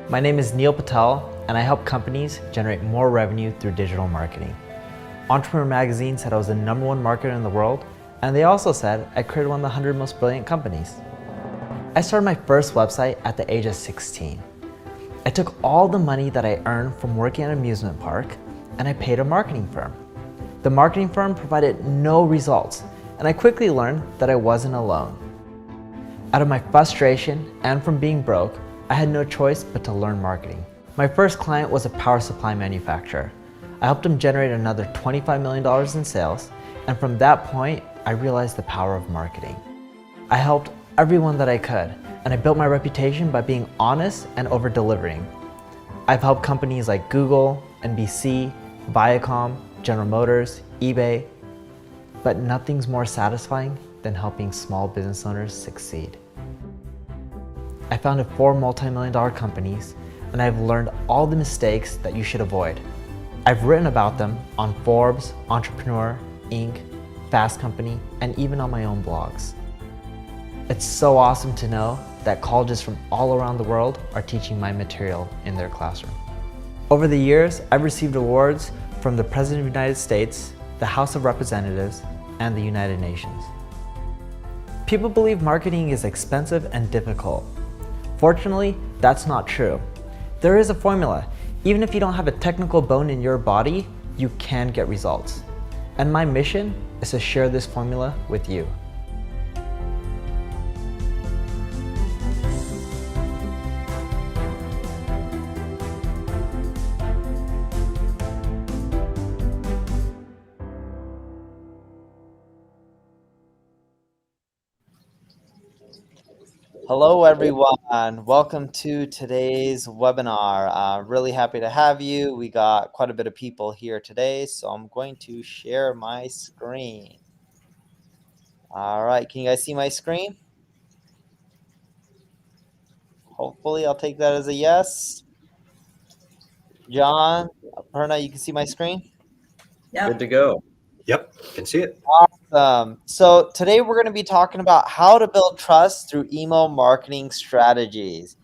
My name is Neil Patel, and I help companies generate more revenue through digital marketing. Entrepreneur Magazine said I was the #1 marketer in the world, and they also said I created one of the 100 most brilliant companies. I started my first website at the age of 16. I took all the money that I earned from working at an amusement park, and I paid a marketing firm. The marketing firm provided no results, and I quickly learned that I wasn't alone. Out of my frustration and from being broke, I had no choice but to learn marketing. My first client was a power supply manufacturer. I helped them generate another $25 million in sales, and from that point, I realized the power of marketing. I helped everyone that I could, and I built my reputation by being honest and over-delivering. I've helped companies like Google, NBC, Viacom, General Motors, eBay, but nothing's more satisfying than helping small business owners succeed. I founded 4 multi-million-dollar companies, and I've learned all the mistakes that you should avoid. I've written about them on Forbes, Entrepreneur, Inc., Fast Company, and even on my own blogs. It's so awesome to know that colleges from all around the world are teaching my material in their classroom. Over the years, I've received awards from the President of the United States, the House of Representatives, and the United Nations. People believe marketing is expensive and difficult. Fortunately, that's not true. There is a formula. Even if you don't have a technical bone in your body, you can get results. And my mission is to share this formula with you. Hello, everyone. Welcome to today's webinar. Really happy to have you. We got quite a bit of people here today, so I'm going to share my screen. All right, can you guys see my screen? Hopefully, I'll take that as a yes. John, Perna, you can see my screen? Yep. Good to go. Yep, can see it. Awesome. So today we're going to be talking about how to build trust through email marketing strategies.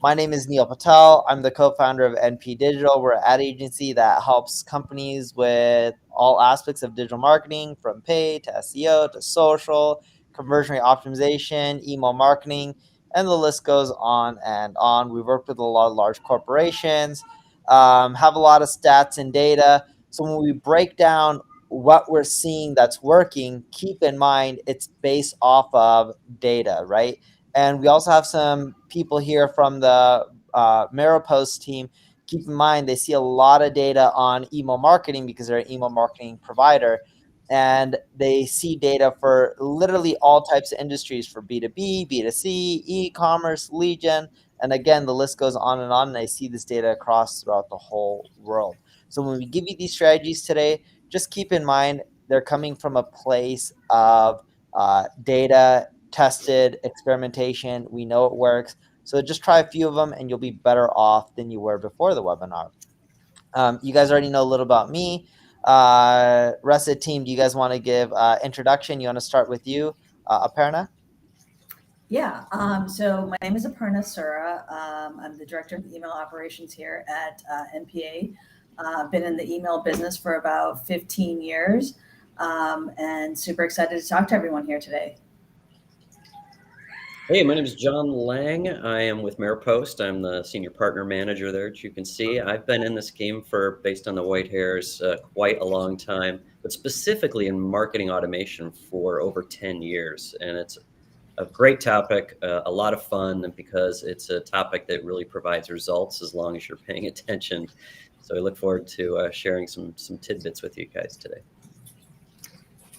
My name is Neil Patel. I'm the co-founder of NP Digital. We're an ad agency that helps companies with all aspects of digital marketing, from paid to SEO to social, conversion rate optimization, email marketing, and the list goes on and on. We've worked with a lot of large corporations, have a lot of stats and data. So when we break down what we're seeing that's working, keep in mind it's based off of data, right? And we also have some people here from the Maripost team. Keep in mind, they see a lot of data on email marketing because they're an email marketing provider. And they see data for literally all types of industries, for B2B, B2C, e-commerce, lead gen. And again, the list goes on. And I see this data across throughout the whole world. So when we give you these strategies today, just keep in mind they're coming from a place of data, tested, experimentation. We know it works. So just try a few of them and you'll be better off than you were before the webinar. You guys already know a little about me. Rest of the team, do you guys want to give introduction? You want to start with you, Aparna? Yeah. So my name is Aparna Sura. I'm the director of email operations here at NPA. I've been in the email business for about 15 years and super excited to talk to everyone here today. Hey, my name is John Lang. I am with Maripost. I'm the senior partner manager there, as you can see. I've been in this game for, based on the white hairs, quite a long time, but specifically in marketing automation for over 10 years. And it's a great topic, a lot of fun, because it's a topic that really provides results as long as you're paying attention. So I look forward to sharing some tidbits with you guys today.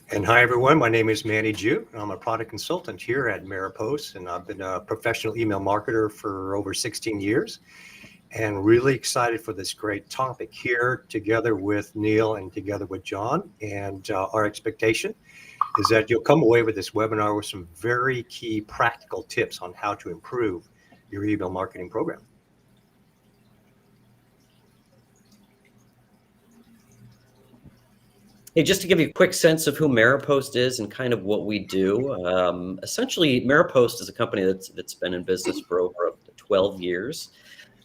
And hi, everyone. My name is Manny Ju. I'm a product consultant here at Maripost, and I've been a professional email marketer for over 16 years. And really excited for this great topic here together with Neil and together with John. And our expectation is that you'll come away with this webinar with some very key practical tips on how to improve your email marketing program. Hey, just to give you a quick sense of who Maripost is and kind of what we do. Essentially, Maripost is a company that's been in business for over 12 years.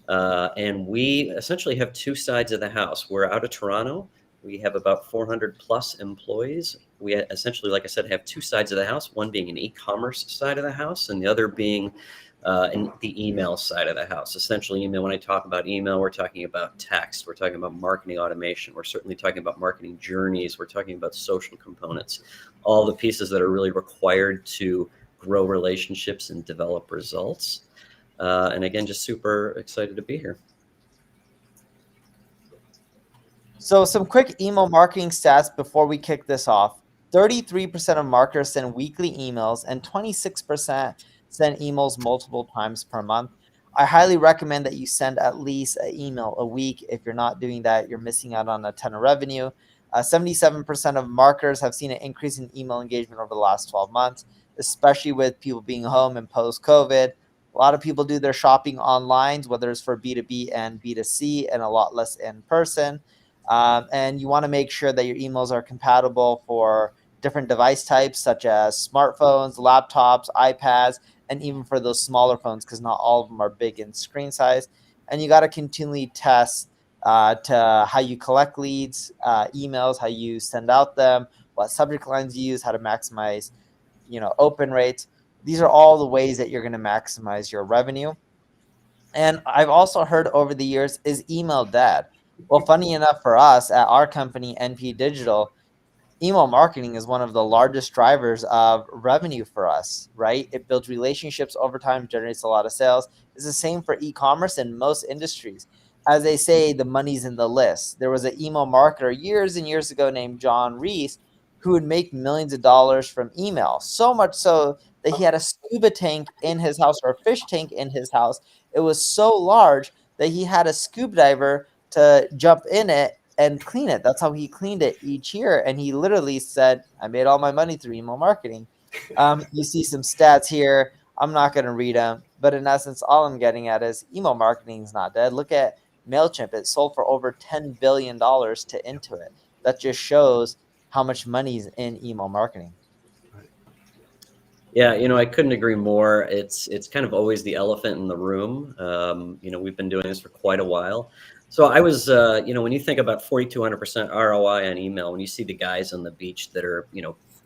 And we essentially have two sides of the house. We're out of Toronto. We have about 400 plus employees. We essentially, like I said, have two sides of the house, one being an e-commerce side of the house and the other being in the email side of the house. Essentially, email, when I talk about email, we're talking about text, we're talking about marketing automation, we're certainly talking about marketing journeys, we're talking about social components, all the pieces that are really required to grow relationships and develop results. And again, just super excited to be here. So some quick email marketing stats before we kick this off. 33% of marketers send weekly emails and 26% send emails multiple times per month. I highly recommend that you send at least an email a week. If you're not doing that, you're missing out on a ton of revenue. 77% of marketers have seen an increase in email engagement over the last 12 months, especially with people being home and post-COVID. A lot of people do their shopping online, whether it's for B2B and B2C, and a lot less in person. And you want to make sure that your emails are compatible for different device types, such as smartphones, laptops, iPads, and even for those smaller phones, because not all of them are big in screen size. And you got to continually test to how you collect leads, emails, how you send out them, what subject lines you use, how to maximize, open rates. These are all the ways that you're going to maximize your revenue. And I've also heard over the years, is email dead? Well, funny enough for us at our company, NP Digital, email marketing is one of the largest drivers of revenue for us, right? It builds relationships over time, generates a lot of sales. It's the same for e-commerce in most industries. As they say, the money's in the list. There was an email marketer years and years ago named John Reese who would make millions of dollars from email, so much so that he had a scuba tank in his house or a fish tank in his house. It was so large that he had a scuba diver to jump in it and clean it. That's how he cleaned it each year. And he literally said, I made all my money through email marketing. You see some stats here. I'm not going to read them. But in essence, all I'm getting at is email marketing is not dead. Look at MailChimp. It sold for over $10 billion to Intuit. That just shows how much money is in email marketing. Yeah, I couldn't agree more. It's kind of always the elephant in the room. We've been doing this for quite a while. So I was, when you think about 4,200% ROI on email, when you see the guys on the beach that are,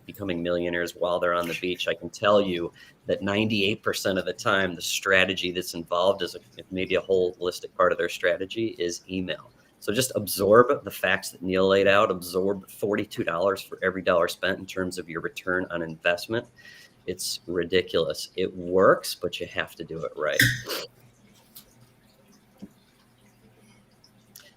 becoming millionaires while they're on the beach, I can tell you that 98% of the time, the strategy that's involved is maybe a holistic part of their strategy is email. So just absorb the facts that Neil laid out, absorb $42 for every dollar spent in terms of your return on investment. It's ridiculous. It works, but you have to do it right.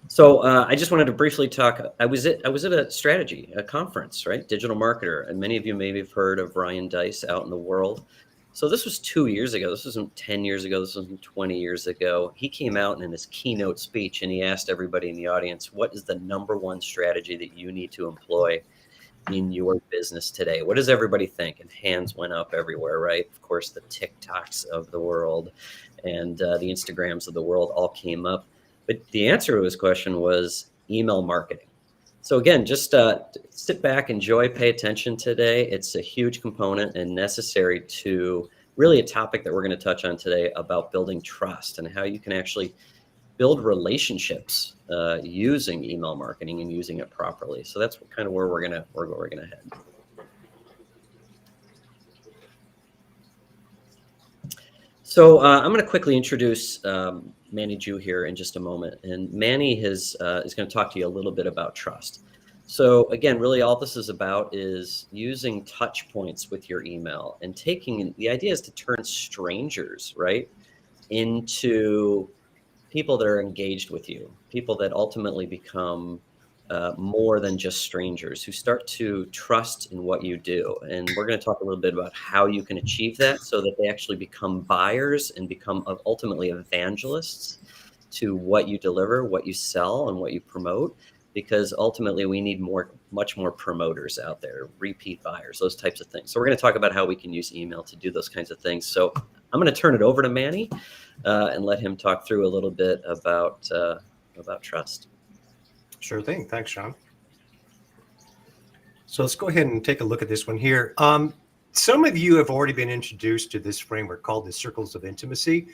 So I just wanted to briefly talk. I was at a conference, right? Digital marketer, and many of you maybe have heard of Ryan Deiss out in the world. So this was 2 years ago. This wasn't 10 years ago. This wasn't 20 years ago. He came out in his keynote speech and he asked everybody in the audience, what is the number one strategy that you need to employ in your business today? What does everybody think? And hands went up everywhere, right? Of course, the TikToks of the world and the Instagrams of the world all came up. But the answer to his question was email marketing. So again, just sit back, enjoy, pay attention today. It's a huge component and necessary to really a topic that we're going to touch on today about building trust and how you can actually build relationships using email marketing and using it properly. So that's kind of where we're gonna head. So I'm going to quickly introduce Manny Ju here in just a moment, and Manny is going to talk to you a little bit about trust. So again, really all this is about is using touch points with your email and the idea is to turn strangers, right, into people that are engaged with you, people that ultimately become more than just strangers, who start to trust in what you do. And we're going to talk a little bit about how you can achieve that so that they actually become buyers and become ultimately evangelists to what you deliver, what you sell, and what you promote. Because ultimately we need much more promoters out there, repeat buyers, those types of things. So we're going to talk about how we can use email to do those kinds of things. So I'm going to turn it over to Manny and let him talk through a little bit about trust. Sure thing. Thanks, Sean. So let's go ahead and take a look at this one here. Some of you have already been introduced to this framework called the Circles of Intimacy.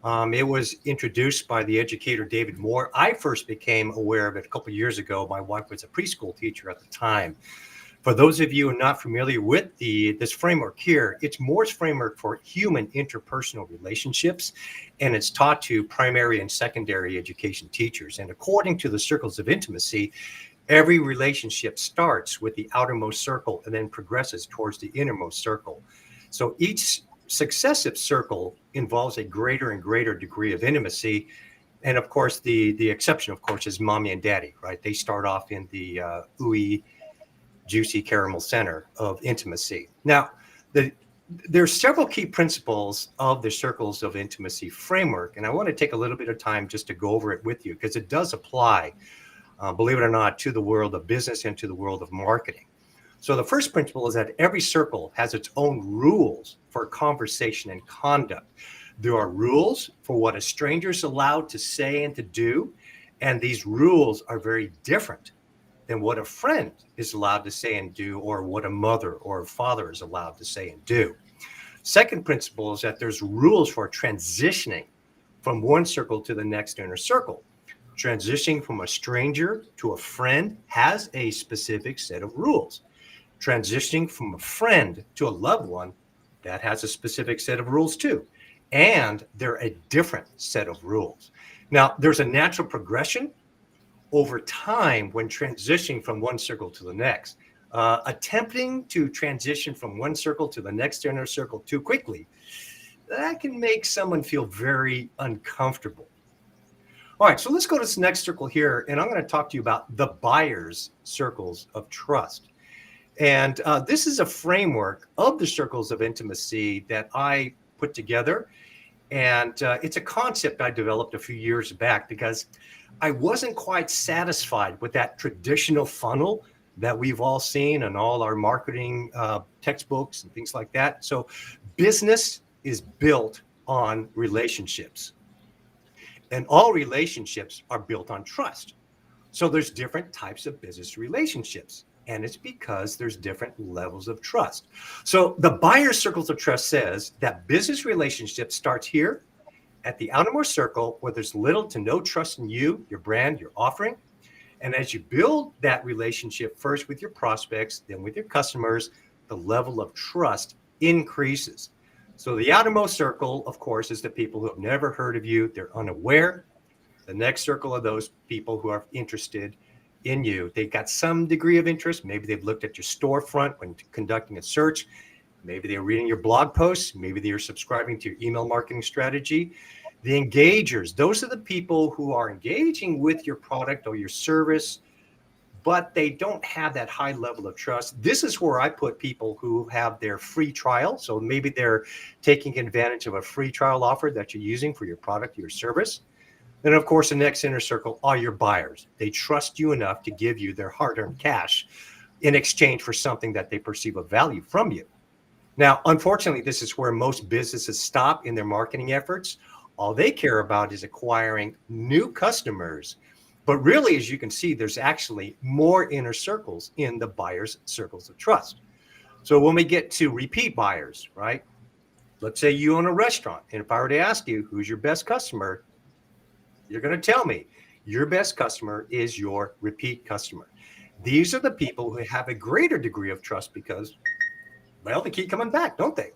It was introduced by the educator David Moore. I first became aware of it a couple of years ago. My wife was a preschool teacher at the time. For those of you who are not familiar with this framework here, it's Moore's framework for human interpersonal relationships, and it's taught to primary and secondary education teachers. And according to the circles of intimacy, every relationship starts with the outermost circle and then progresses towards the innermost circle. So each successive circle involves a greater and greater degree of intimacy. And of course, the exception, of course, is mommy and daddy, right? They start off in the ooey, juicy caramel center of intimacy. Now, there's several key principles of the circles of intimacy framework, and I want to take a little bit of time just to go over it with you because it does apply, believe it or not, to the world of business and to the world of marketing. So the first principle is that every circle has its own rules for conversation and conduct. There are rules for what a stranger is allowed to say and to do, and these rules are very different than what a friend is allowed to say and do, or what a mother or a father is allowed to say and do. Second principle is that there's rules for transitioning from one circle to the next inner circle. Transitioning from a stranger to a friend has a specific set of rules. Transitioning from a friend to a loved one, that has a specific set of rules too. And they're a different set of rules. Now, there's a natural progression over time when transitioning from one circle to the next. Attempting to transition from one circle to the next inner circle too quickly, that can make someone feel very uncomfortable. All right, so let's go to this next circle here, and I'm going to talk to you about the buyer's circles of trust. And this is a framework of the circles of intimacy that I put together. And it's a concept I developed a few years back because I wasn't quite satisfied with that traditional funnel that we've all seen in all our marketing textbooks and things like that. So business is built on relationships. And all relationships are built on trust. So there's different types of business relationships. And it's because there's different levels of trust. So the buyer's circles of trust says that business relationship starts here at the outermost circle where there's little to no trust in you, your brand, your offering. And as you build that relationship first with your prospects, then with your customers, the level of trust increases. So the outermost circle, of course, is the people who have never heard of you. They're unaware. The next circle of those people who are interested in you. They've got some degree of interest. Maybe they've looked at your storefront when conducting a search. Maybe they're reading your blog posts. Maybe they're subscribing to your email marketing strategy. The engagers, those are the people who are engaging with your product or your service, but they don't have that high level of trust. This is where I put people who have their free trial. So maybe they're taking advantage of a free trial offer that you're using for your product, your service. Then, of course, the next inner circle are your buyers. They trust you enough to give you their hard-earned cash in exchange for something that they perceive of value from you. Now, unfortunately, this is where most businesses stop in their marketing efforts. All they care about is acquiring new customers. But really, as you can see, there's actually more inner circles in the buyer's circles of trust. So when we get to repeat buyers, right? Let's say you own a restaurant. And if I were to ask you, who's your best customer? You're going to tell me your best customer is your repeat customer. These are the people who have a greater degree of trust because, well, they keep coming back, don't they?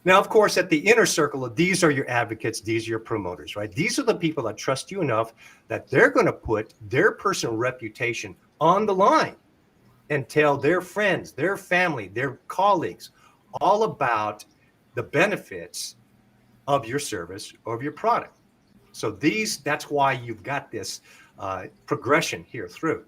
Now, of course, at the inner circle, these are your advocates, these are your promoters, right? These are the people that trust you enough that they're going to put their personal reputation on the line and tell their friends, their family, their colleagues all about the benefits of your service or of your product. So that's why you've got this progression here through.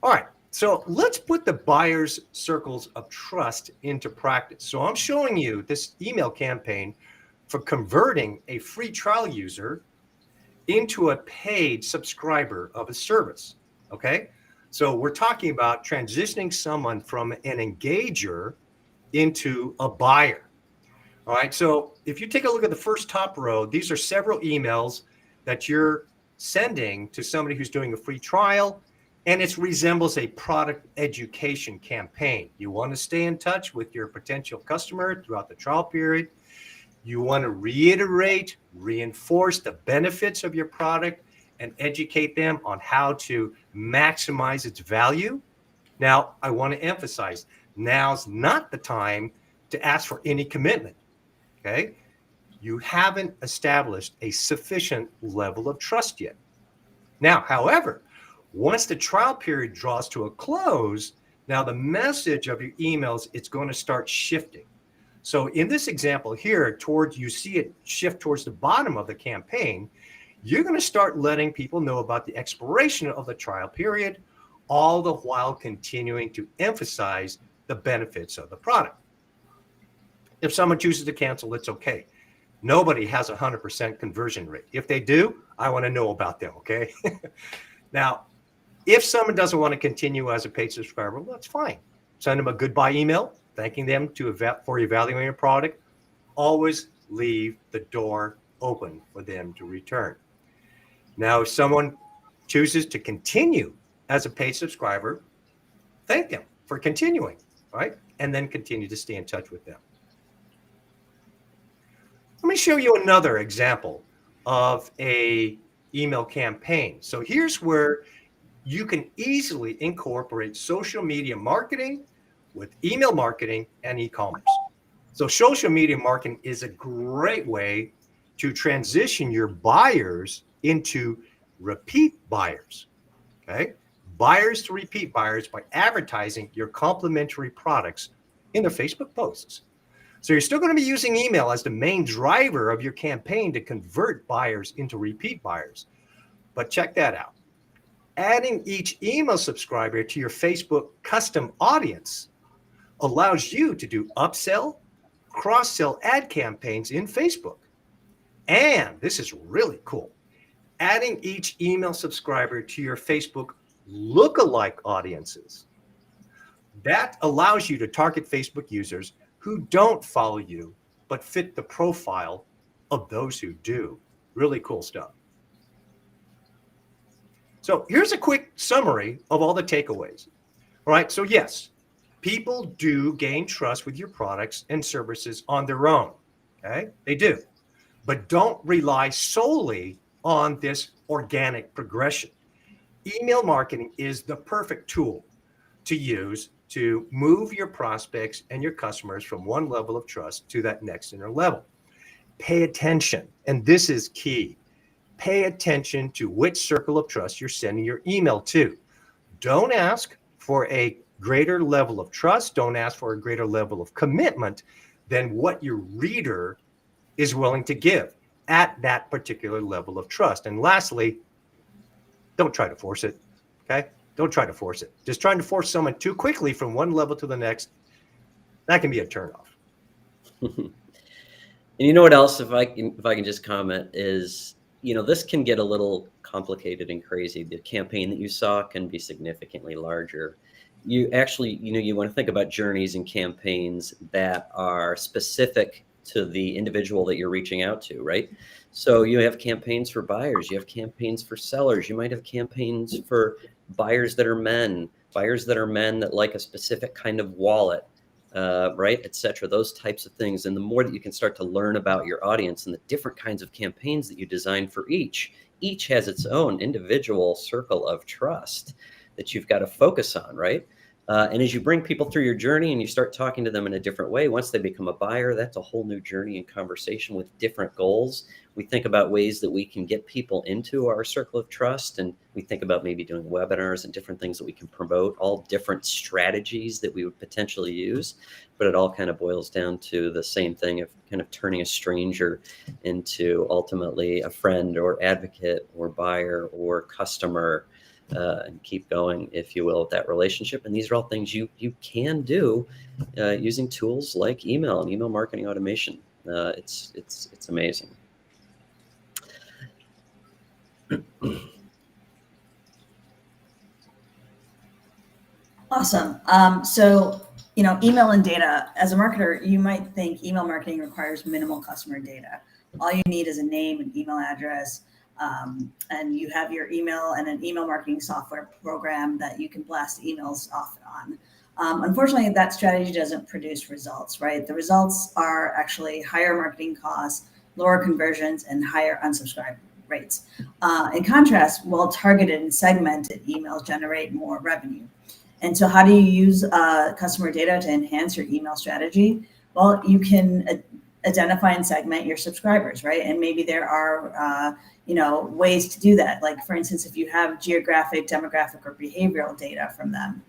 All right, so let's put the buyer's circles of trust into practice. So I'm showing you this email campaign for converting a free trial user into a paid subscriber of a service, okay? So we're talking about transitioning someone from an engager into a buyer. All right, so if you take a look at the first top row, these are several emails that you're sending to somebody who's doing a free trial, and it resembles a product education campaign. You want to stay in touch with your potential customer throughout the trial period. You want to reiterate, reinforce the benefits of your product and educate them on how to maximize its value. Now, I want to emphasize, now's not the time to ask for any commitment, okay? You haven't established a sufficient level of trust yet. Now, however, once the trial period draws to a close, now the message of your emails, it's going to start shifting. So in this example here, you see it shift towards the bottom of the campaign, you're going to start letting people know about the expiration of the trial period, all the while continuing to emphasize the benefits of the product. If someone chooses to cancel, it's okay. Nobody has a 100% conversion rate. If they do, I want to know about them, okay? Now, if someone doesn't want to continue as a paid subscriber, well, that's fine. Send them a goodbye email, thanking them for evaluating your product. Always leave the door open for them to return. Now, if someone chooses to continue as a paid subscriber, thank them for continuing, right? And then continue to stay in touch with them. Let me show you another example of a email campaign. So here's where you can easily incorporate social media marketing with email marketing and e-commerce. So social media marketing is a great way to transition your buyers into repeat buyers, okay? Buyers to repeat buyers by advertising your complementary products in their Facebook posts. So you're still going to be using email as the main driver of your campaign to convert buyers into repeat buyers. But check that out. Adding each email subscriber to your Facebook custom audience allows you to do upsell, cross-sell ad campaigns in Facebook. And this is really cool. Adding each email subscriber to your Facebook lookalike audiences. That allows you to target Facebook users who don't follow you, but fit the profile of those who do. Really cool stuff. So here's a quick summary of all the takeaways. All right, so yes, people do gain trust with your products and services on their own, okay? They do. But don't rely solely on this organic progression. Email marketing is the perfect tool to use to move your prospects and your customers from one level of trust to that next inner level. Pay attention, and this is key. Pay attention to which circle of trust you're sending your email to. Don't ask for a greater level of trust. Don't ask for a greater level of commitment than what your reader is willing to give at that particular level of trust. And lastly, don't try to force it, okay? Don't try to force it. Just trying to force someone too quickly from one level to the next, that can be a turnoff. And you know what else, if I can just comment, is, you know, this can get a little complicated and crazy. The campaign that you saw can be significantly larger. You actually, you know, you want to think about journeys and campaigns that are specific to the individual that you're reaching out to, right? So you have campaigns for buyers, you have campaigns for sellers, you might have campaigns for buyers that are men that like a specific kind of wallet, right, etc. Those types of things. And the more that you can start to learn about your audience and the different kinds of campaigns that you design for each has its own individual circle of trust that you've got to focus on, right? And as you bring people through your journey and you start talking to them in a different way, once they become a buyer, that's a whole new journey and conversation with different goals. We think about ways that we can get people into our circle of trust, and we think about maybe doing webinars and different things that we can promote, all different strategies that we would potentially use. But it all kind of boils down to the same thing of kind of turning a stranger into ultimately a friend or advocate or buyer or customer. And keep going, if you will, with that relationship. And these are all things you can do using tools like email and email marketing automation. It's amazing. Awesome. So, you know, email and data. As a marketer, you might think email marketing requires minimal customer data. All you need is a name, an email address, and you have your email and an email marketing software program that you can blast emails off on. Unfortunately, that strategy doesn't produce results, right? The results are actually higher marketing costs, lower conversions, and higher unsubscribe rates. In contrast, well-targeted and segmented emails generate more revenue. And so how do you use customer data to enhance your email strategy? Well, you can identify and segment your subscribers, right? And maybe there are ways to do that. Like, for instance, if you have geographic, demographic, or behavioral data from them,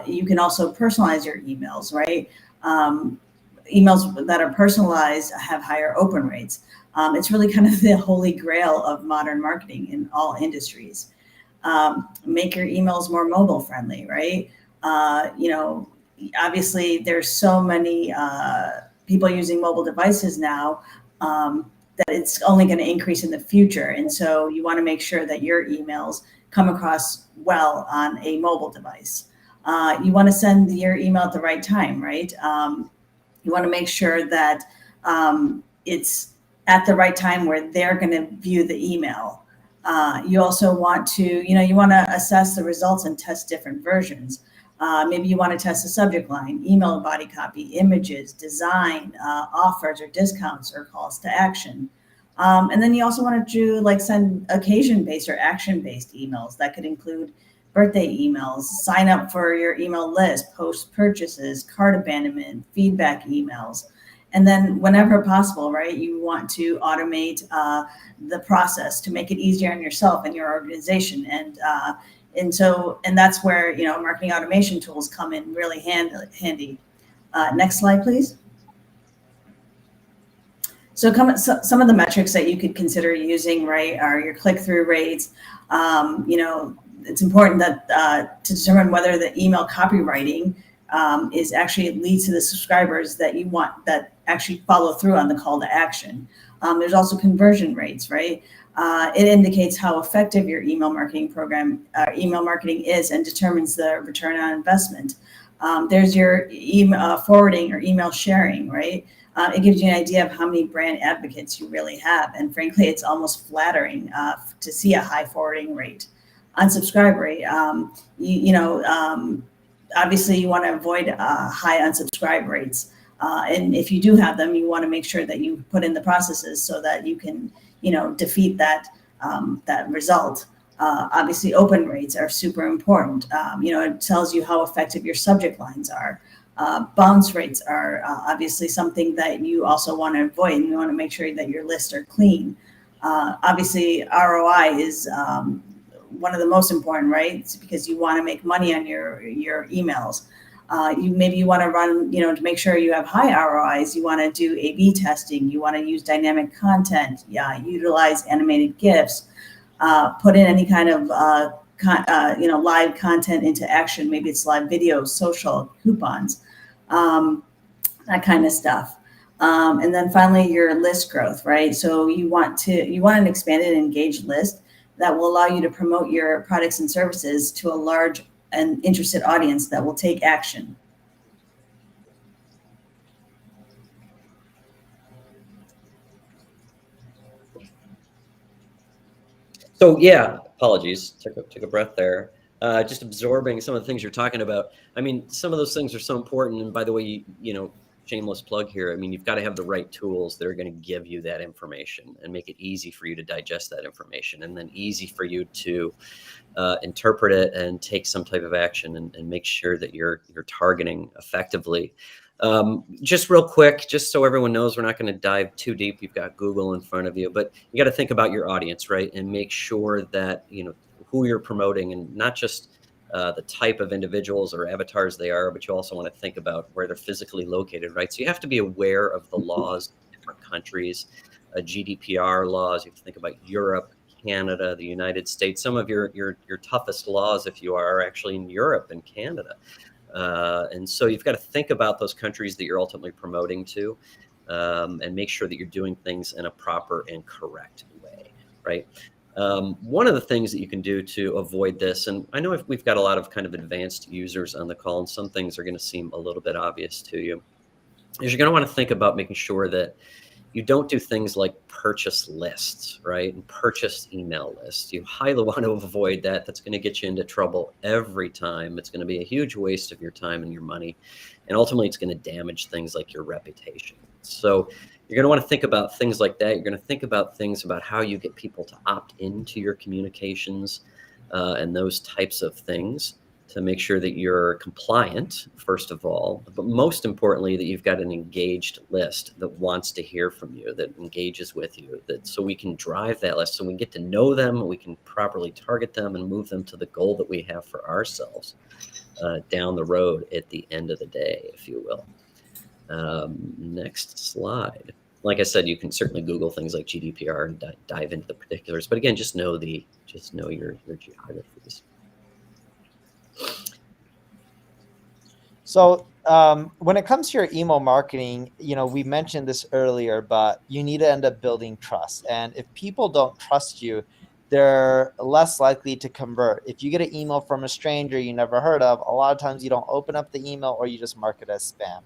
you can also personalize your emails, right? Emails that are personalized have higher open rates. It's really kind of the holy grail of modern marketing in all industries. Make your emails more mobile friendly, right? Obviously there's so many people using mobile devices now that it's only going to increase in the future. And so you want to make sure that your emails come across well on a mobile device. You want to send your email at the right time, right? You want to make sure that it's at the right time where they're going to view the email. You also want to, you want to assess the results and test different versions. Maybe you want to test the subject line, email body copy, images, design, offers or discounts or calls to action. And then you also want to send occasion-based or action-based emails that could include birthday emails, sign up for your email list, post purchases, cart abandonment, feedback emails. And then whenever possible, right, you want to automate the process to make it easier on yourself and your organization. And that's where, marketing automation tools come in really handy. Next slide, please. So some of the metrics that you could consider using, right, are your click-through rates. It's important that to determine whether the email copywriting is actually leads to the subscribers that you want, that actually follow through on the call to action. There's also conversion rates, right? It indicates how effective your email marketing is and determines the return on investment. There's your email forwarding or email sharing, right? It gives you an idea of how many brand advocates you really have. And frankly, it's almost flattering to see a high forwarding rate. Unsubscribe rate, obviously you want to avoid high unsubscribe rates. And if you do have them, you want to make sure that you put in the processes so that you can, defeat that result. Obviously, open rates are super important. It tells you how effective your subject lines are. Bounce rates are obviously something that you also want to avoid, and you want to make sure that your lists are clean. Obviously, ROI is one of the most important, right? It's because you want to make money on your emails. You want to run, to make sure you have high ROIs, you want to do A/B testing, you want to use dynamic content, utilize animated GIFs, put in any kind of live content into action. Maybe it's live videos, social, coupons, that kind of stuff. And then finally, your list growth, right? So you want an expanded and engaged list that will allow you to promote your products and services to a large and interested audience that will take action. So yeah, apologies, took a breath there. Just absorbing some of the things you're talking about. I mean, some of those things are so important. And by the way, shameless plug here. I mean, you've got to have the right tools that are going to give you that information and make it easy for you to digest that information, and then easy for you to interpret it and take some type of action and make sure that you're targeting effectively. Just real quick, just so everyone knows, we're not going to dive too deep. You've got Google in front of you, but you got to think about your audience, right? And make sure that, who you're promoting, and not just the type of individuals or avatars they are, but you also want to think about where they're physically located, right? So you have to be aware of the laws of different countries, GDPR laws. You have to think about Europe, Canada, the United States. Some of your toughest laws, if you are actually in Europe and Canada. And so you've got to think about those countries that you're ultimately promoting to, and make sure that you're doing things in a proper and correct way, right? One of the things that you can do to avoid this, and I know we've got a lot of kind of advanced users on the call, and some things are going to seem a little bit obvious to you, is you're going to want to think about making sure that You don't do things like purchase lists, right? And purchase email lists. You highly want to avoid that. That's going to get you into trouble every time. It's going to be a huge waste of your time and your money. And ultimately, it's going to damage things like your reputation. So you're going to want to think about things like that. You're going to think about things about how you get people to opt into your communications and those types of things, to make sure that you're compliant, first of all, but most importantly, that you've got an engaged list that wants to hear from you, that engages with you, that so we can drive that list, so we get to know them, we can properly target them and move them to the goal that we have for ourselves down the road at the end of the day, if you will. Next slide. Like I said, you can certainly Google things like GDPR and dive into the particulars, but again, just know your geographies. So when it comes to your email marketing, we mentioned this earlier, but you need to end up building trust. And if people don't trust you, they're less likely to convert. If you get an email from a stranger you never heard of, a lot of times you don't open up the email or you just mark it as spam.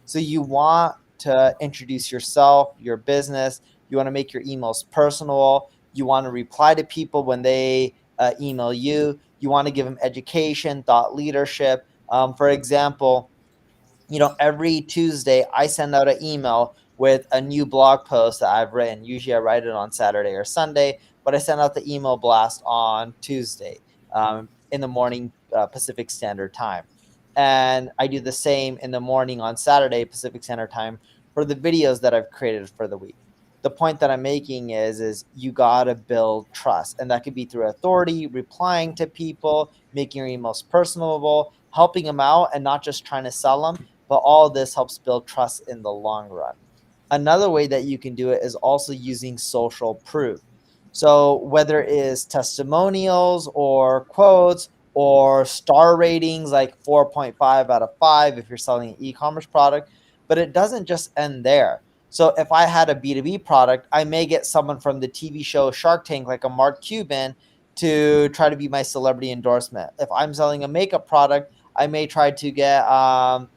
So you want to introduce yourself, your business. You want to make your emails personal. You want to reply to people when they email you. You want to give them education, thought leadership. For example, every Tuesday I send out an email with a new blog post that I've written. Usually I write it on Saturday or Sunday, but I send out the email blast on Tuesday in the morning Pacific Standard Time. And I do the same in the morning on Saturday Pacific Standard Time for the videos that I've created for the week. The point that I'm making is you got to build trust. And that could be through authority, replying to people, making your emails personable, helping them out and not just trying to sell them. But all of this helps build trust in the long run. Another way that you can do it is also using social proof. So whether it is testimonials or quotes or star ratings like 4.5 out of 5 if you're selling an e-commerce product, but it doesn't just end there. So if I had a B2B product, I may get someone from the TV show Shark Tank, like a Mark Cuban, to try to be my celebrity endorsement. If I'm selling a makeup product, I may try to get a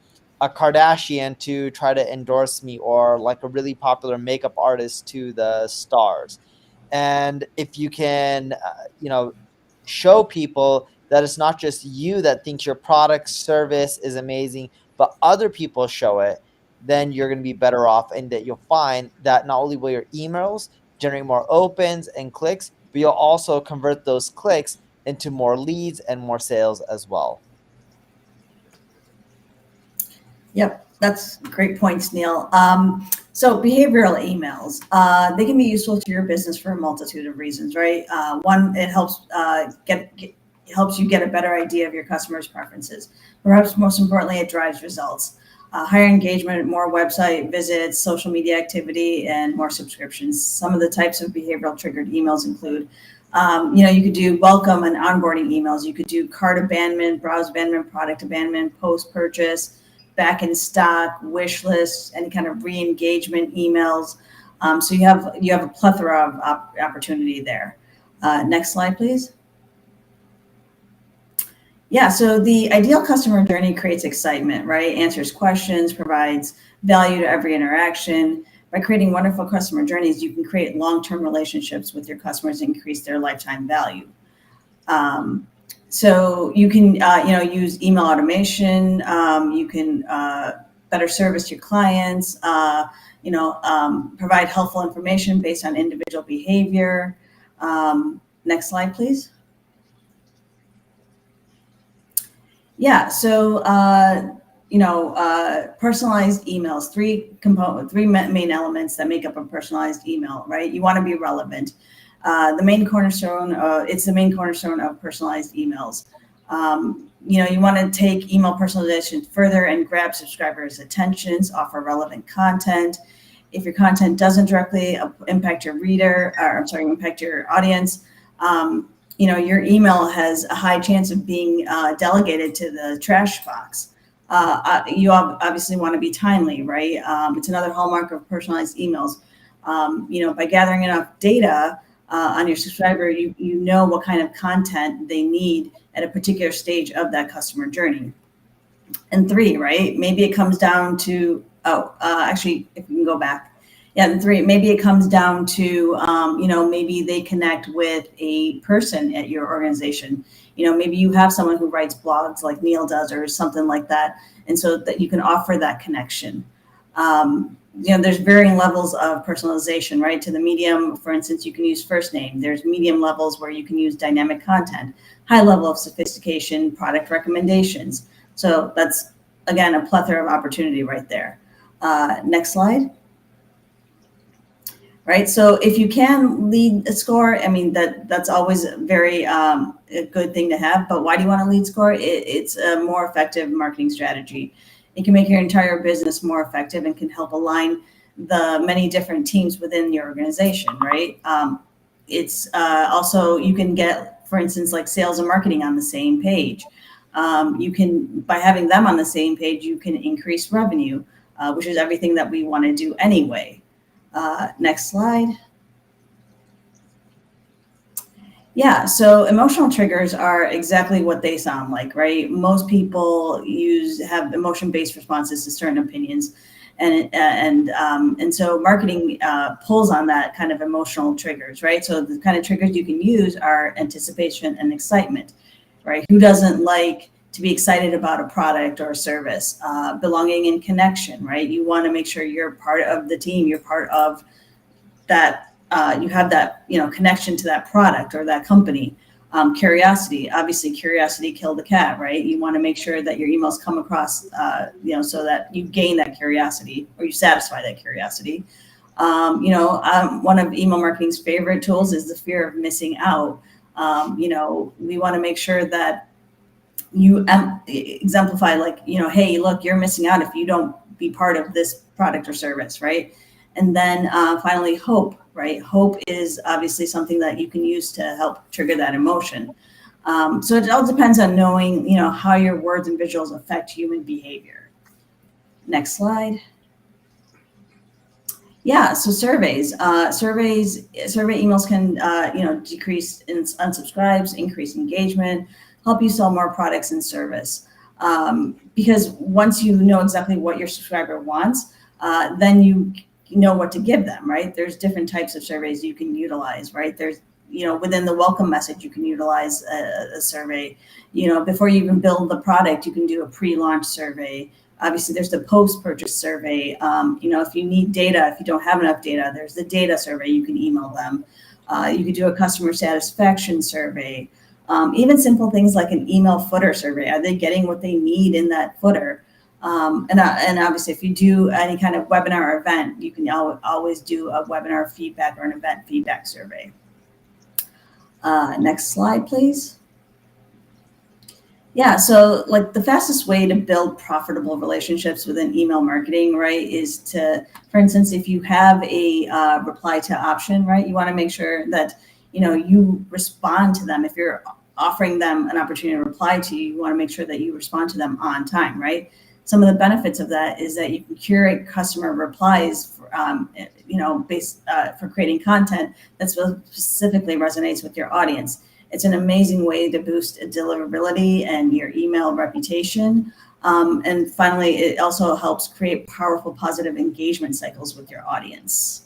Kardashian to try to endorse me, or like a really popular makeup artist to the stars. And if you can, show people that it's not just you that thinks your product service is amazing, but other people show it, then you're going to be better off, and that you'll find that not only will your emails generate more opens and clicks, but you'll also convert those clicks into more leads and more sales as well. Yep, that's great points, Neil. So behavioral emails, they can be useful to your business for a multitude of reasons, right? One, it helps helps you get a better idea of your customers' preferences. Perhaps most importantly, it drives results. Higher engagement, more website visits, social media activity, and more subscriptions. Some of the types of behavioral triggered emails include, you could do welcome and onboarding emails. You could do cart abandonment, browse abandonment, product abandonment, post-purchase, back in stock, wish lists, any kind of re-engagement emails. So you have a plethora of opportunity there. Next slide, please. Yeah, so the ideal customer journey creates excitement, right? Answers questions, provides value to every interaction. By creating wonderful customer journeys, you can create long-term relationships with your customers and increase their lifetime value. So you can, use email automation. You can better service your clients. Provide helpful information based on individual behavior. Next slide, please. Yeah, so personalized emails, three main elements that make up a personalized email, right? You want to be relevant. It's the main cornerstone of personalized emails. You want to take email personalization further and grab subscribers' attentions, offer relevant content. If your content doesn't directly impact your impact your audience, your email has a high chance of being delegated to the trash box. You obviously want to be timely, right? It's another hallmark of personalized emails. By gathering enough data on your subscriber, you know what kind of content they need at a particular stage of that customer journey. And 3, right? Maybe it comes down to, if we can go back. Yeah, and three, maybe it comes down to, maybe they connect with a person at your organization. Maybe you have someone who writes blogs like Neil does or something like that. And so that you can offer that connection. There's varying levels of personalization, right? To the medium, for instance, you can use first name. There's medium levels where you can use dynamic content, high level of sophistication, product recommendations. So that's, again, a plethora of opportunity right there. Next slide. Right. So if you can lead a score, I mean, that's always very a good thing to have. But why do you want to lead score? It's a more effective marketing strategy. It can make your entire business more effective and can help align the many different teams within your organization. Right. It's also, you can get, for instance, like sales and marketing on the same page. You can, by having them on the same page, you can increase revenue, which is everything that we want to do anyway. Next slide. Yeah, so emotional triggers are exactly what they sound like, right? Most people have emotion-based responses to certain opinions, and so marketing pulls on that kind of emotional triggers, right? So the kind of triggers you can use are anticipation and excitement, right? Who doesn't like to be excited about a product or a service? Belonging and connection, right? You want to make sure you're part of the team, you're part of that, you have that, connection to that product or that company. Curiosity, obviously curiosity killed the cat, right? You want to make sure that your emails come across, so that you gain that curiosity or you satisfy that curiosity. One of email marketing's favorite tools is the fear of missing out. We want to make sure that you exemplify, like, hey, look, you're missing out if you don't be part of this product or service, right? And then finally, hope, right? Hope is obviously something that you can use to help trigger that emotion. So it all depends on knowing, how your words and visuals affect human behavior. Next slide. Yeah, so survey emails can, decrease unsubscribes, increase engagement, help you sell more products and service. Because once you know exactly what your subscriber wants, then you know what to give them, right? There's different types of surveys you can utilize, right? There's, within the welcome message, you can utilize a survey. Before you even build the product, you can do a pre-launch survey. Obviously, there's the post-purchase survey. If you need data, if you don't have enough data, there's the data survey. You can email them. You could do a customer satisfaction survey. Even simple things like an email footer survey. Are they getting what they need in that footer? And obviously, if you do any kind of webinar or event, you can always do a webinar feedback or an event feedback survey. Next slide, please. Yeah, so like the fastest way to build profitable relationships within email marketing, right, is to, for instance, if you have a reply to option, right, you want to make sure that, you respond to them. If you're offering them an opportunity to reply to you, you want to make sure that you respond to them on time, right? Some of the benefits of that is that you can curate customer replies, for creating content that specifically resonates with your audience. It's an amazing way to boost deliverability and your email reputation. And finally, it also helps create powerful, positive engagement cycles with your audience.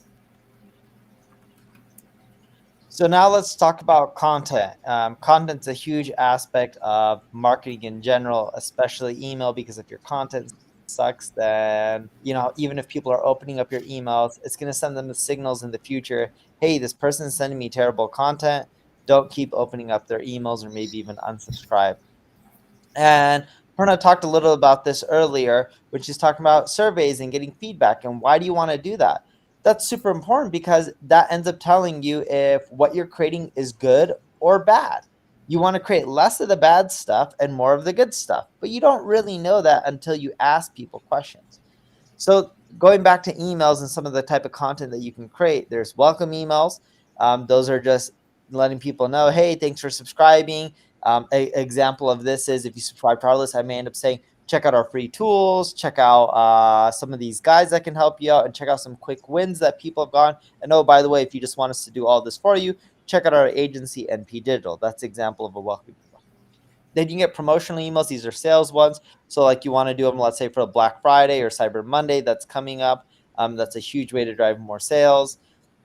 So now let's talk about content. Content's a huge aspect of marketing in general, especially email, because if your content sucks, then, even if people are opening up your emails, it's going to send them the signals in the future. Hey, this person is sending me terrible content. Don't keep opening up their emails, or maybe even unsubscribe. And Perna talked a little about this earlier, which is talking about surveys and getting feedback. And why do you want to do that? That's super important because that ends up telling you if what you're creating is good or bad. You want to create less of the bad stuff and more of the good stuff, but you don't really know that until you ask people questions. So going back to emails and some of the type of content that you can create, there's welcome emails. Those are just letting people know, hey, thanks for subscribing. An example of this is if you subscribe to our list, I may end up saying, check out our free tools, check out some of these guys that can help you out, and check out some quick wins that people have gone. And oh, by the way, if you just want us to do all this for you, check out our agency, NP Digital. That's an example of a welcome email. Then you can get promotional emails. These are sales ones. So like you want to do them, let's say for Black Friday or Cyber Monday that's coming up. That's a huge way to drive more sales.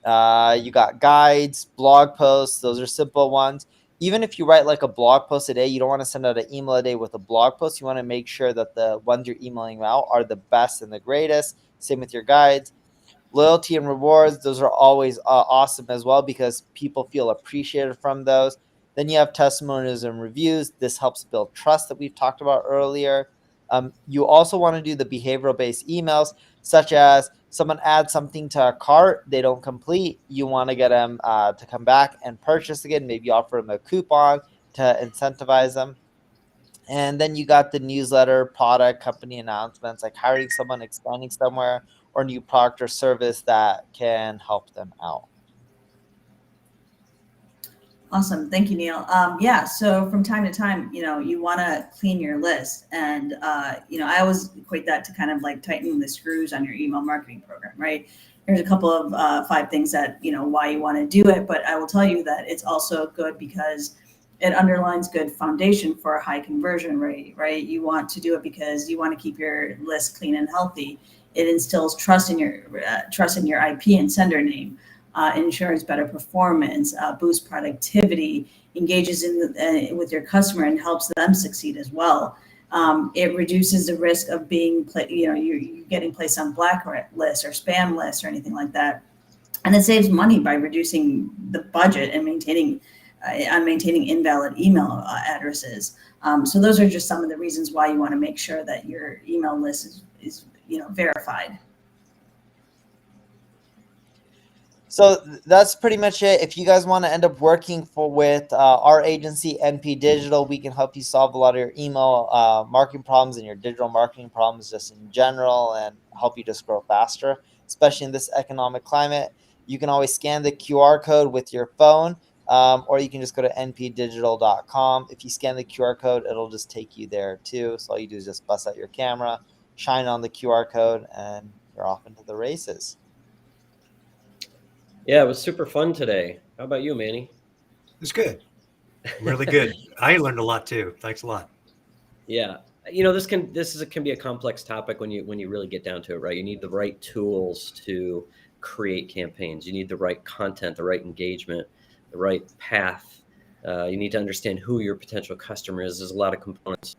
You got guides, blog posts. Those are simple ones. Even if you write like a blog post a day, you don't want to send out an email a day with a blog post. You want to make sure that the ones you're emailing out are the best and the greatest. Same with your guides. Loyalty and rewards, those are always awesome as well because people feel appreciated from those. Then you have testimonials and reviews. This helps build trust that we've talked about earlier. You also want to do the behavioral-based emails, such as someone adds something to a cart they don't complete. You want to get them to come back and purchase again. Maybe offer them a coupon to incentivize them. And then you got the newsletter, product, company announcements, like hiring someone, expanding somewhere, or new product or service that can help them out. Awesome. Thank you, Neil. Yeah. So from time to time, you want to clean your list. And, I always equate that to kind of like tightening the screws on your email marketing program, right? There's a couple of 5 things that, why you want to do it. But I will tell you that it's also good because it underlines good foundation for a high conversion rate, right? You want to do it because you want to keep your list clean and healthy. It instills trust in your IP and sender name. Ensures better performance, boosts productivity, engages with your customer, and helps them succeed as well. It reduces the risk of being, you're getting placed on blacklist or spam list or anything like that, and it saves money by reducing the budget and maintaining invalid email addresses. So those are just some of the reasons why you want to make sure that your email list is verified. So that's pretty much it. If you guys want to end up working with our agency, NP Digital, we can help you solve a lot of your email marketing problems and your digital marketing problems just in general and help you just grow faster, especially in this economic climate. You can always scan the QR code with your phone, or you can just go to npdigital.com. If you scan the QR code, it'll just take you there too. So all you do is just bust out your camera, shine on the QR code, and you're off into the races. Yeah, it was super fun today. How about you, Manny? It was good. Really good. I learned a lot too. Thanks a lot. Yeah. This can be a complex topic when you really get down to it, right? You need the right tools to create campaigns. You need the right content, the right engagement, the right path. You need to understand who your potential customer is. There's a lot of components.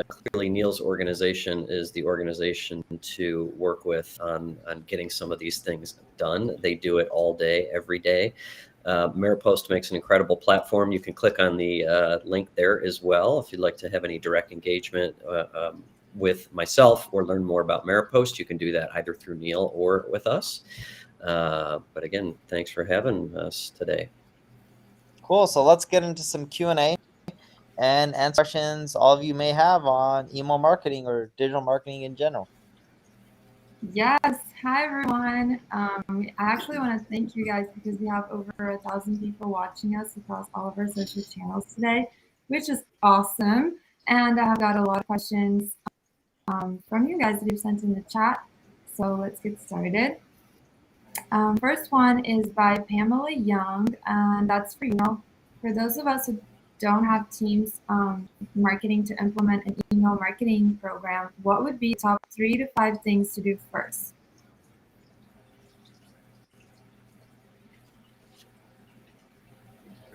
Clearly, Neil's organization is the organization to work with on getting some of these things done. They do it all day, every day. Maripost makes an incredible platform. You can click on the link there as well if you'd like to have any direct engagement with myself or learn more about Maripost. You can do that either through Neil or with us. But again, thanks for having us today. Cool. So let's get into some Q&A and answer questions all of you may have on email marketing or digital marketing in general. Yes. Hi, everyone. I actually want to thank you guys because we have over 1,000 people watching us across all of our social channels today, which is awesome. And I have got a lot of questions from you guys that you've sent in the chat. So let's get started. First one is by Pamela Young, and that's for email. For those of us who don't have teams marketing to implement an email marketing program, what would be top 3 to 5 things to do first?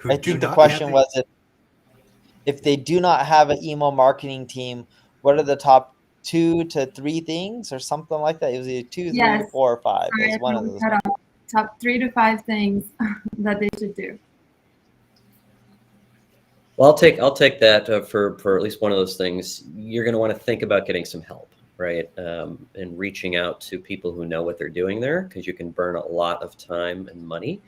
I think the question was if they do not have an email marketing team, what are the top 2 to 3 things or something like that? It was either 2, 3, 4, or 5. It was one of those. Top 3 to 5 things that they should do. Well, I'll take that for at least one of those things. You're going to want to think about getting some help, right? And reaching out to people who know what they're doing there, because you can burn a lot of time and money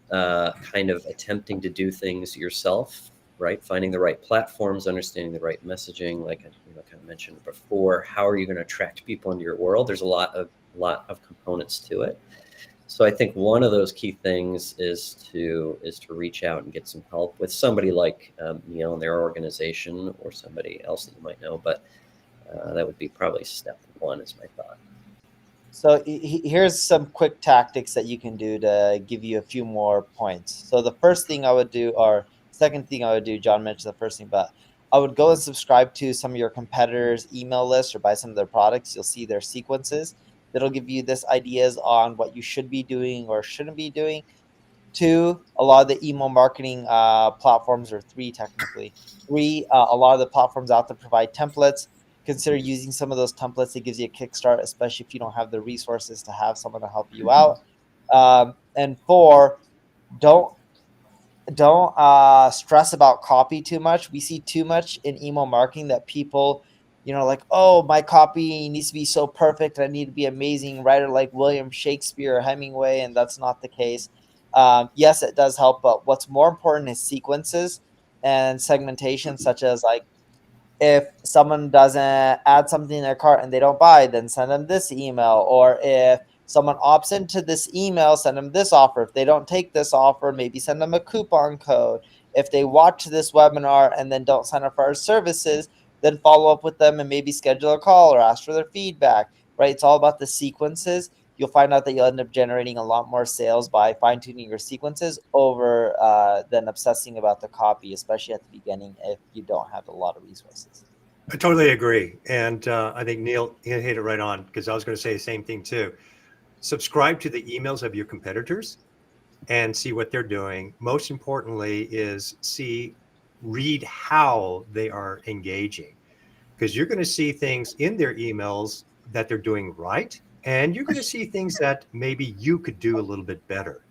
kind of attempting to do things yourself, right? Finding the right platforms, understanding the right messaging, like I kind of mentioned before. How are you going to attract people into your world? There's a lot of components to it. So I think one of those key things is to reach out and get some help with somebody like Neil and their organization, or somebody else that you might know. But that would be probably step 1 is my thought. So here's some quick tactics that you can do to give you a few more points. So the first thing I would do, or second thing I would do, John mentioned the first thing, but I would go and subscribe to some of your competitors' email lists or buy some of their products. You'll see their sequences. that'll give you this ideas on what you should be doing or shouldn't be doing. 2, a lot of the email marketing platforms, or 3 technically. 3, a lot of the platforms out there provide templates. Consider using some of those templates. It gives you a kickstart, especially if you don't have the resources to have someone to help you out. And 4, don't stress about copy too much. We see too much in email marketing that people, like, oh, my copy needs to be so perfect. I need to be amazing writer like William Shakespeare or Hemingway, and that's not the case. Yes, it does help, but what's more important is sequences and segmentation, such as like, if someone doesn't add something in their cart and they don't buy, then send them this email. Or if someone opts into this email, send them this offer. If they don't take this offer, maybe send them a coupon code. If they watch this webinar and then don't sign up for our services, then follow up with them and maybe schedule a call or ask for their feedback, right? It's all about the sequences. You'll find out that you'll end up generating a lot more sales by fine-tuning your sequences over than obsessing about the copy, especially at the beginning if you don't have a lot of resources. I totally agree. And I think Neil hit it right on, because I was going to say the same thing too. Subscribe to the emails of your competitors and see what they're doing. Most importantly is read how they are engaging, because you're going to see things in their emails that they're doing right. And you're going to see things that maybe you could do a little bit better,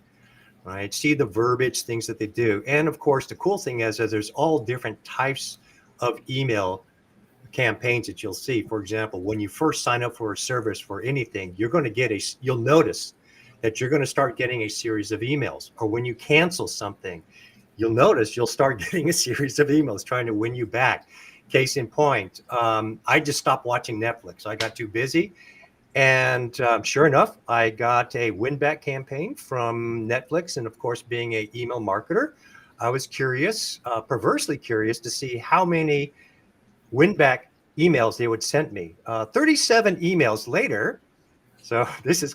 right? See the verbiage, things that they do. And of course, the cool thing is that there's all different types of email campaigns that you'll see. For example, when you first sign up for a service for anything, you'll notice that you're going to start getting a series of emails. Or when you cancel something, you'll notice you'll start getting a series of emails trying to win you back. Case in point, I just stopped watching Netflix. I got too busy. And sure enough, I got a win-back campaign from Netflix. And of course, being an email marketer, I was curious, perversely curious, to see how many win-back emails they would send me. 37 emails later. So this is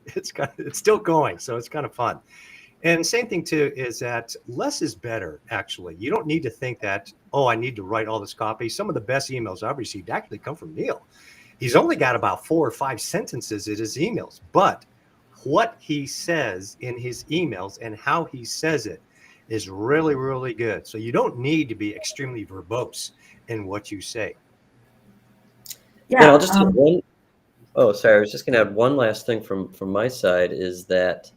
it's still going. So it's kind of fun. And same thing too is that less is better, actually. You don't need to think that, oh, I need to write all this copy. Some of the best emails I've received actually come from Neil. He's only got about 4 or 5 sentences in his emails, but what he says in his emails and how he says it is really, really good. So you don't need to be extremely verbose in what you say. Yeah, I'll just add one. Oh, sorry. I was just going to add one last thing from my side, is that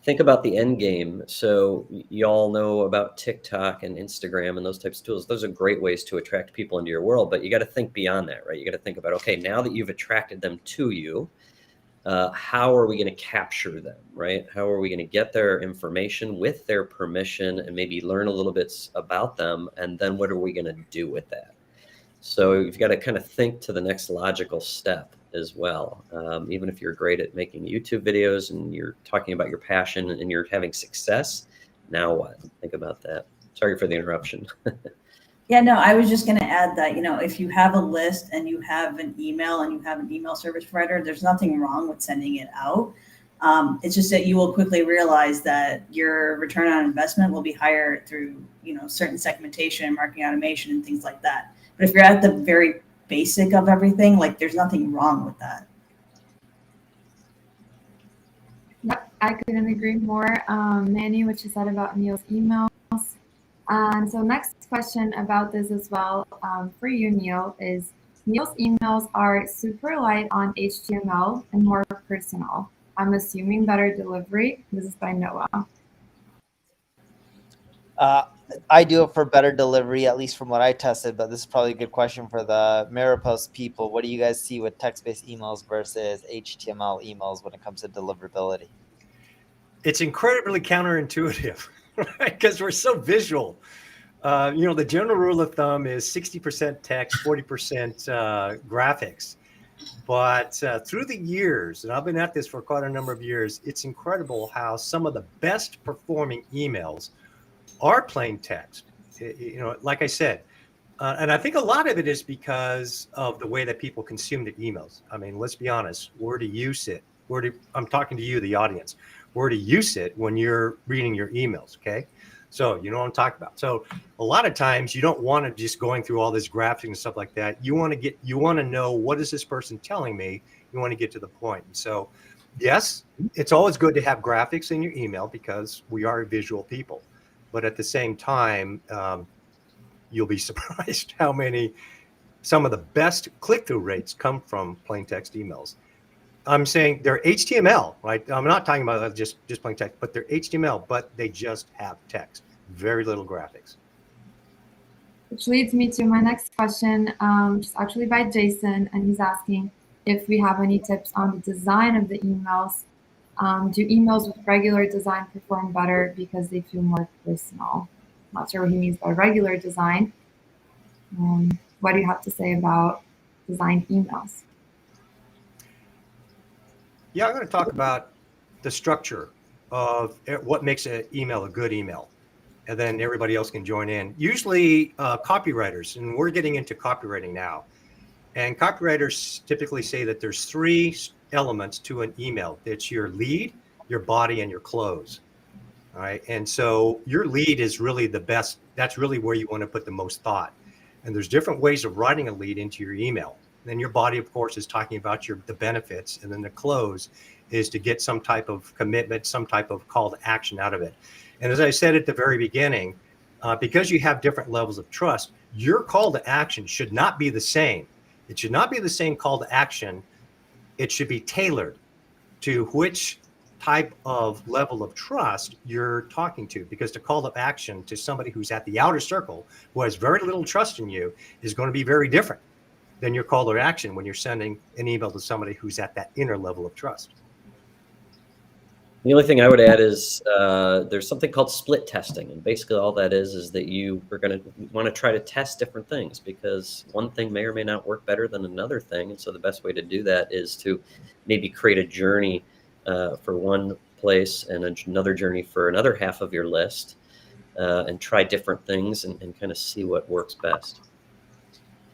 think about the end game. So you all know about TikTok and Instagram and those types of tools. Those are great ways to attract people into your world, but you got to think beyond that, right? You got to think about, okay, now that you've attracted them to you, how are we going to capture them, right? How are we going to get their information with their permission and maybe learn a little bit about them? And then what are we going to do with that? So you've got to kind of think to the next logical step as well. Even if you're great at making YouTube videos and you're talking about your passion and you're having success, now what? Think about that. Sorry for the interruption. Yeah, no, I was just going to add that, if you have a list and you have an email and you have an email service provider, there's nothing wrong with sending it out. It's just that you will quickly realize that your return on investment will be higher through, certain segmentation, marketing automation, and things like that. But if you're at the very basic of everything, like, there's nothing wrong with that. Yep, I couldn't agree more. Manny, what you said about Neil's emails. And so next question about this as well, for you, Neil, is Neil's emails are super light on HTML and more personal. I'm assuming better delivery. This is by Noah. I do it for better delivery, at least from what I tested, but this is probably a good question for the Maripost people. What do you guys see with text-based emails versus HTML emails when it comes to deliverability? It's incredibly counterintuitive, right? Because we're so visual. The general rule of thumb is 60% text, 40% graphics. But through the years, and I've been at this for quite a number of years, it's incredible how some of the best performing emails are plain text. Like I said, and I think a lot of it is because of the way that people consume the emails. I mean, let's be honest, where do you sit? I'm talking to you, the audience. Where do you sit when you're reading your emails? Okay. So you know what I'm talking about. So a lot of times you don't want to just going through all this graphics and stuff like that. You want to know, what is this person telling me You want to get to the point. So yes, it's always good to have graphics in your email because we are visual people. But at the same time, you'll be surprised how some of the best click-through rates come from plain text emails. I'm saying they're HTML, right? I'm not talking about just plain text, but they're HTML, but they just have text, very little graphics. Which leads me to my next question, which is actually by Jason, and he's asking if we have any tips on the design of the emails. Do emails with regular design perform better because they feel more personal? Not sure what he means by regular design. What do you have to say about designed emails? Yeah, I'm going to talk about the structure of what makes an email a good email, and then everybody else can join in. Usually copywriters, and we're getting into copywriting now, and copywriters typically say that there's 3 elements to an email. It's your lead, your body, and your close. All right. And so your lead is really the best. That's really where you want to put the most thought. And there's different ways of writing a lead into your email. Then your body, of course, is talking about the benefits. And then the close is to get some type of commitment, some type of call to action out of it. And as I said at the very beginning, because you have different levels of trust, your call to action should not be the same. It should not be the same call to action. It should be tailored to which type of level of trust you're talking to, because the call to action to somebody who's at the outer circle, who has very little trust in you, is going to be very different than your call to action when you're sending an email to somebody who's at that inner level of trust. The only thing I would add is there's something called split testing. And basically all that is that you are going to want to try to test different things, because one thing may or may not work better than another thing. And so the best way to do that is to maybe create a journey for one place and another journey for another half of your list, and try different things and kind of see what works best.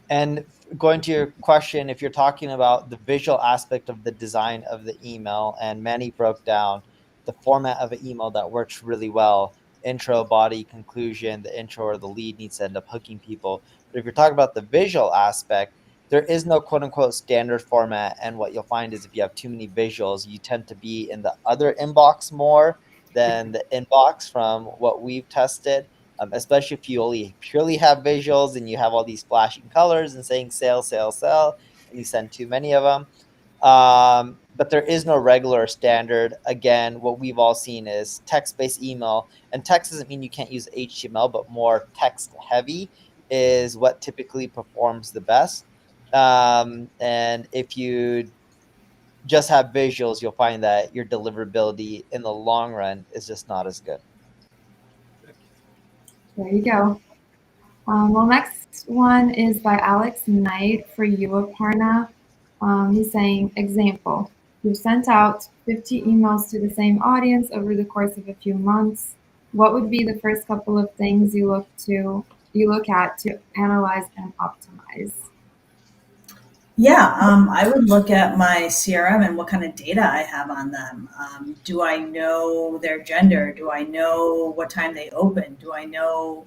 And going to your question, if you're talking about the visual aspect of the design of the email, and Manny broke down the format of an email that works really well: intro, body, conclusion. The intro or the lead needs to end up hooking people. But if you're talking about the visual aspect, there is no quote unquote standard format. And what you'll find is if you have too many visuals, you tend to be in the other inbox more than the inbox from what we've tested. Especially if you only purely have visuals and you have all these flashing colors and saying sale, sale, sell, and you send too many of them. But there is no regular standard. Again, what we've all seen is text-based email, and text doesn't mean you can't use HTML, but more text-heavy is what typically performs the best. And if you just have visuals, you'll find that your deliverability in the long run is just not as good. There you go. Well, next one is by Alex Knight for you, Aparna. He's saying, example, you've sent out 50 emails to the same audience over the course of a few months. What would be the first couple of things you look at to analyze and optimize? Yeah, I would look at my CRM and what kind of data I have on them. Do I know their gender? Do I know what time they open? Do I know,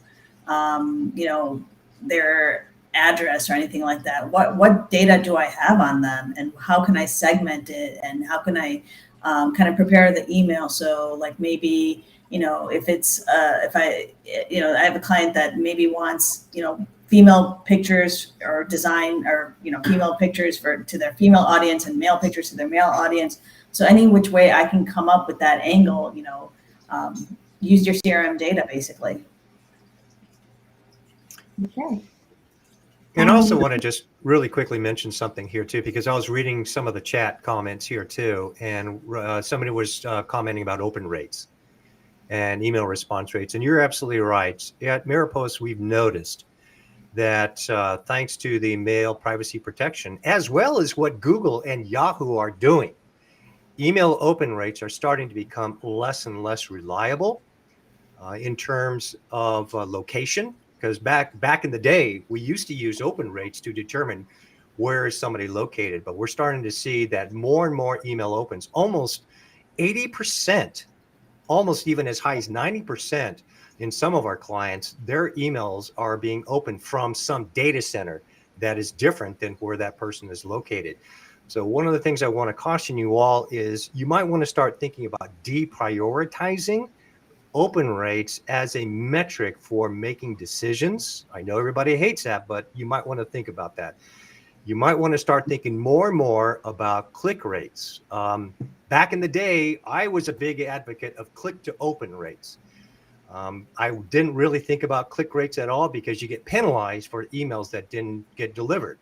their address or anything like that? What data do I have on them, and how can I segment it, and how can I kind of prepare the email? So like maybe, if it's I have a client that maybe wants, female pictures or design, or female pictures to their female audience and male pictures to their male audience. So any which way I can come up with that angle, use your CRM data basically. Okay. And I also want to just really quickly mention something here too, because I was reading some of the chat comments here too, and somebody was commenting about open rates and email response rates. And you're absolutely right. At Maripost, we've noticed that thanks to the mail privacy protection, as well as what Google and Yahoo are doing, email open rates are starting to become less and less reliable in terms of location. Because back in the day, we used to use open rates to determine where is somebody located. But we're starting to see that more and more email opens, almost 80%, almost even as high as 90%. In some of our clients, their emails are being opened from some data center that is different than where that person is located. So one of the things I want to caution you all is you might want to start thinking about deprioritizing open rates as a metric for making decisions. I know everybody hates that, but you might want to think about that. You might want to start thinking more and more about click rates. Back in the day, I was a big advocate of click to open rates. I didn't really think about click rates at all because you get penalized for emails that didn't get delivered.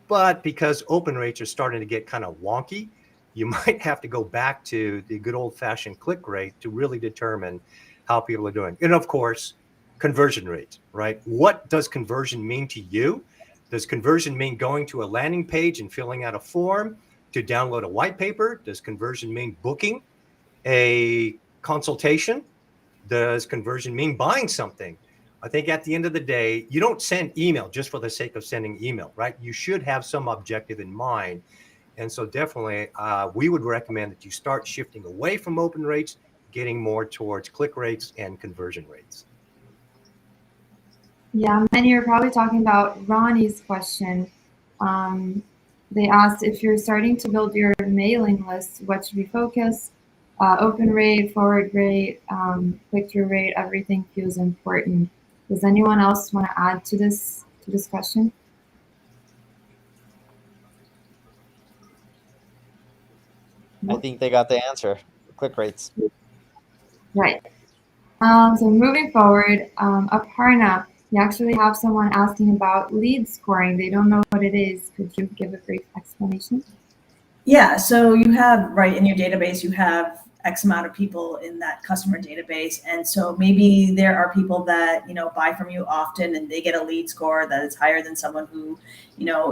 But because open rates are starting to get kind of wonky, you might have to go back to the good old fashioned click rate to really determine how people are doing. And of course, conversion rates, right? What does conversion mean to you? Does conversion mean going to a landing page and filling out a form to download a white paper? Does conversion mean booking a consultation? Does conversion mean buying something? I think at the end of the day, you don't send email just for the sake of sending email, right? You should have some objective in mind. And so definitely, we would recommend that you start shifting away from open rates, getting more towards click rates and conversion rates. Yeah, many are probably talking about Ronnie's question. They asked, if you're starting to build your mailing list, what should we focus? Open rate, forward rate, click-through rate, everything feels important. Does anyone else want to add to this question? I think they got the answer. Click rates. Right. So moving forward, Aparna, you actually have someone asking about lead scoring. They don't know what it is. Could you give a brief explanation? Yeah, so you have, right, in your database, you have X amount of people in that customer database. And so maybe there are people that, buy from you often and they get a lead score that is higher than someone who,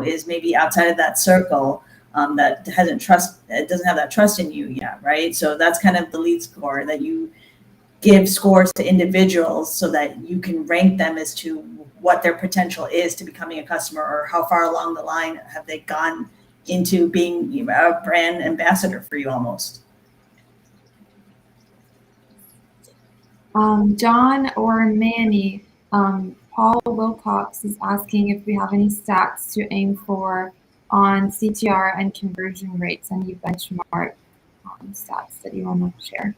is maybe outside of that circle, that doesn't have that trust in you yet, right? So that's kind of the lead score, that you give scores to individuals so that you can rank them as to what their potential is to becoming a customer, or how far along the line have they gone into being a brand ambassador for you almost. John or Manny, Paul Wilcox is asking if we have any stats to aim for on CTR and conversion rates, any benchmark stats that you want to share.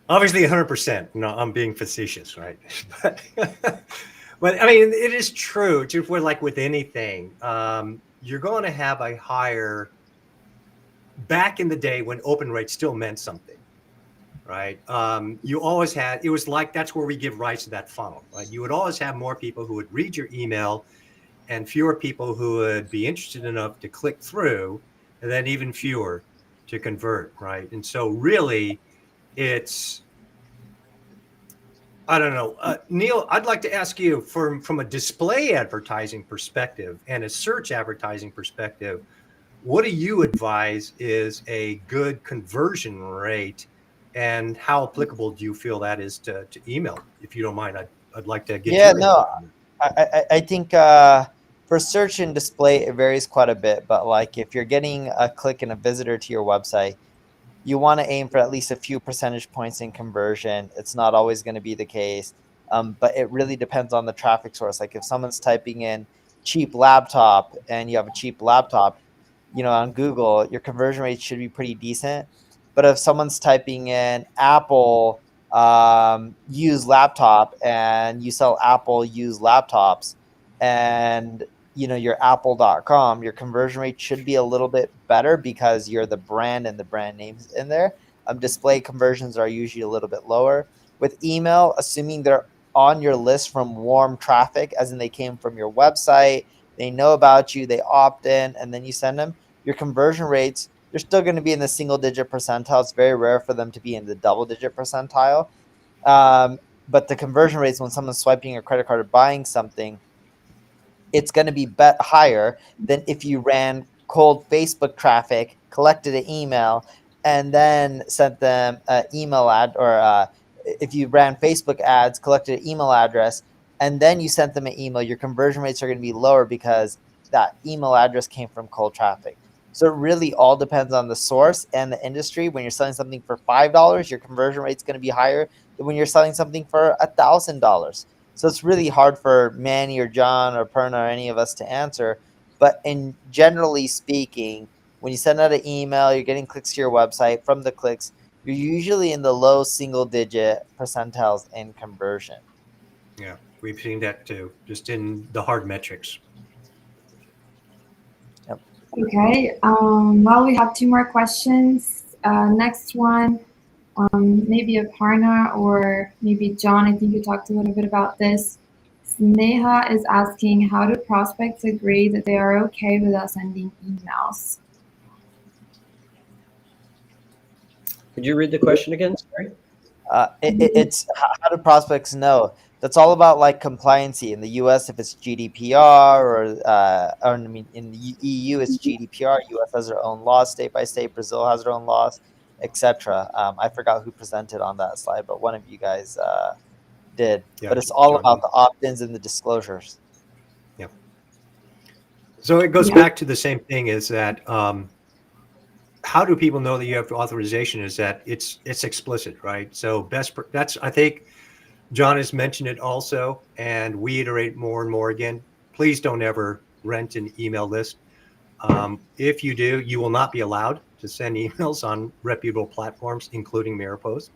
Obviously 100%. No, I'm being facetious, right? But I mean, it is true. Just like with anything, you're going to have a higher. Back in the day when open rates still meant something, right? You always had. It was like that's where we give rise to that funnel, right? You would always have more people who would read your email, and fewer people who would be interested enough to click through, and then even fewer to convert, right? And so really, it's. I don't know. Neil, I'd like to ask you from a display advertising perspective and a search advertising perspective, what do you advise is a good conversion rate, and how applicable do you feel that is to email? If you don't mind, I'd like to get your input on it. I think for search and display, it varies quite a bit. But like if you're getting a click and a visitor to your website, you want to aim for at least a few percentage points in conversion. It's not always going to be the case, but it really depends on the traffic source. Like if someone's typing in cheap laptop and you have a cheap laptop, on Google, your conversion rate should be pretty decent. But if someone's typing in Apple used laptop and you sell Apple used laptops and your apple.com, your conversion rate should be a little bit better because you're the brand and the brand names in there. Display conversions are usually a little bit lower. With email, assuming they're on your list from warm traffic, as in they came from your website, they know about you, they opt in, and then you send them, your conversion rates, they're still going to be in the single digit percentile. It's very rare for them to be in the double digit percentile. But the conversion rates when someone's swiping a credit card or buying something, it's going to be higher than if you ran cold Facebook traffic, collected an email, and then sent them an email ad, or if you ran Facebook ads, collected an email address, and then you sent them an email, your conversion rates are going to be lower because that email address came from cold traffic. So it really all depends on the source and the industry. When you're selling something for $5, your conversion rate is going to be higher than when you're selling something for $1,000. So it's really hard for Manny or John or Perna or any of us to answer. But in generally speaking, when you send out an email, you're getting clicks to your website. From the clicks, you're usually in the low single-digit percentiles in conversion. Yeah, we've seen that too, just in the hard metrics. Okay. Well, we have two more questions. Next one, maybe Aparna or maybe John. I think you talked a little bit about this. Sneha is asking, how do prospects agree that they are okay with us sending emails? Could you read the question again? Sorry. It's how do prospects know? That's all about like compliancy in the U.S. If it's GDPR or I mean in the EU it's GDPR. U.S. has their own laws state by state. Brazil has their own laws, etc. I forgot who presented on that slide, but one of you guys did. Yeah, but it's all John. about the opt-ins and the disclosures. Yeah. So it goes back to the same thing: is that how do people know that you have authorization? Is that it's explicit, right? So that's I think John has mentioned it also, and we iterate more and more again. Please don't ever rent an email list. If you do, you will not be allowed to send emails on reputable platforms, including Maripost.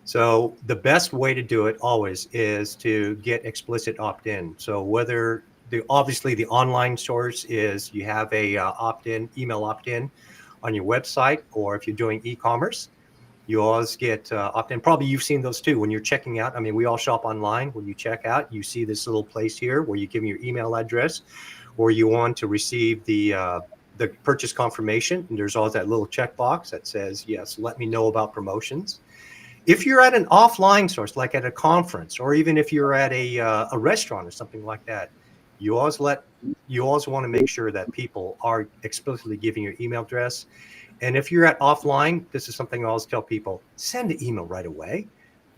So the best way to do it always is to get explicit opt-in. So whether obviously the online source is you have a email opt-in on your website, or if you're doing e-commerce, you always get opt-in. Probably you've seen those too when you're checking out. I mean, we all shop online. When you check out, you see this little place here where you give me your email address, or you want to receive the purchase confirmation. And there's always that little checkbox that says, yes, let me know about promotions. If you're at an offline source, like at a conference, or even if you're at a restaurant or something like that, you always want to make sure that people are explicitly giving your email address. And if you're at offline, this is something I always tell people: send an email right away.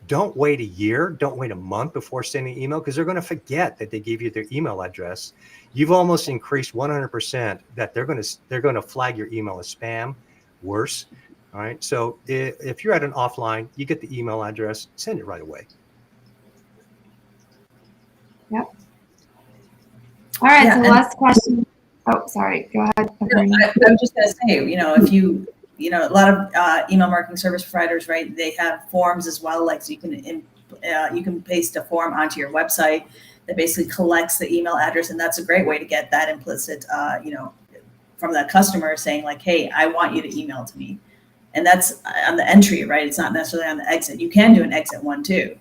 Don't wait a year. Don't wait a month before sending an email, because they're going to forget that they gave you their email address. You've almost increased 100% that they're going to flag your email as spam. Worse. All right. So if you're at an offline, you get the email address, send it right away. Yep. All right. Yeah, so last question. Oh, sorry. Go ahead. I was just going to say, if you a lot of email marketing service providers, right? They have forms as well, like so you can paste a form onto your website that basically collects the email address, and that's a great way to get that implicit, from the customer saying like, hey, I want you to email to me, and that's on the entry, right? It's not necessarily on the exit. You can do an exit one too.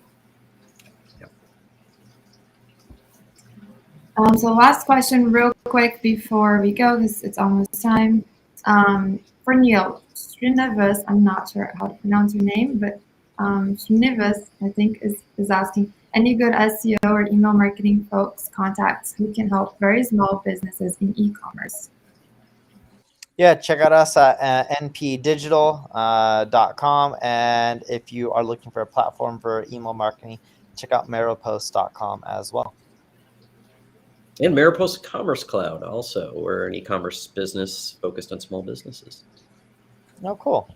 So last question real quick before we go, because it's almost time. For Neil, Srinivas, I'm not sure how to pronounce your name, but Srinivas, I think, is asking, any good SEO or email marketing folks contacts who can help very small businesses in e-commerce? Yeah, check out us at npdigital.com. And if you are looking for a platform for email marketing, check out maripost.com as well. And Maripost Commerce Cloud also. We're an e-commerce business focused on small businesses. Oh, cool.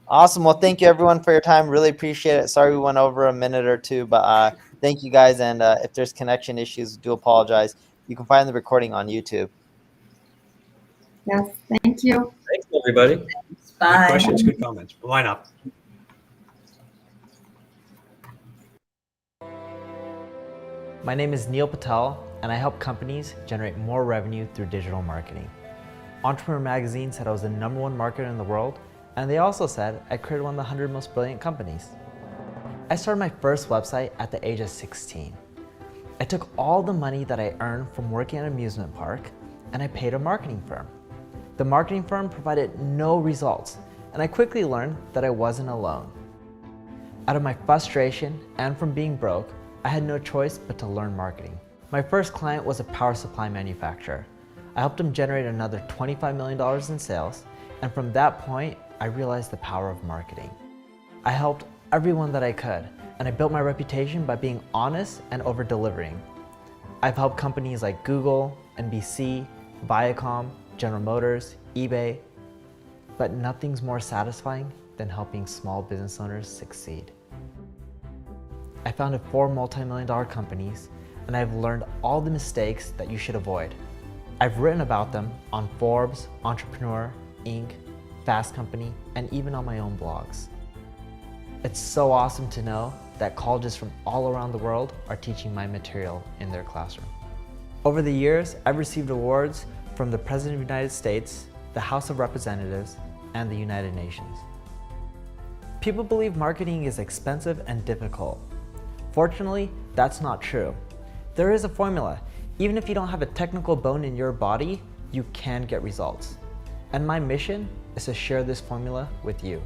Awesome. Well, thank you everyone for your time. Really appreciate it. Sorry we went over a minute or two, but thank you guys. And if there's connection issues, do apologize. You can find the recording on YouTube. Yes, thank you. Thanks, everybody. Bye. Good questions, good comments. Why not? My name is Neil Patel, and I help companies generate more revenue through digital marketing. Entrepreneur Magazine said I was the #1 marketer in the world, and they also said I created one of the 100 most brilliant companies. I started my first website at the age of 16. I took all the money that I earned from working at an amusement park, and I paid a marketing firm. The marketing firm provided no results, and I quickly learned that I wasn't alone. Out of my frustration and from being broke, I had no choice but to learn marketing. My first client was a power supply manufacturer. I helped them generate another $25 million in sales, and from that point, I realized the power of marketing. I helped everyone that I could, and I built my reputation by being honest and over-delivering. I've helped companies like Google, NBC, Viacom, General Motors, eBay, but nothing's more satisfying than helping small business owners succeed. I founded 4 multi-million-dollar companies, and I've learned all the mistakes that you should avoid. I've written about them on Forbes, Entrepreneur, Inc., Fast Company, and even on my own blogs. It's so awesome to know that colleges from all around the world are teaching my material in their classroom. Over the years, I've received awards from the President of the United States, the House of Representatives, and the United Nations. People believe marketing is expensive and difficult. Fortunately, that's not true. There is a formula. Even if you don't have a technical bone in your body, you can get results. And my mission is to share this formula with you.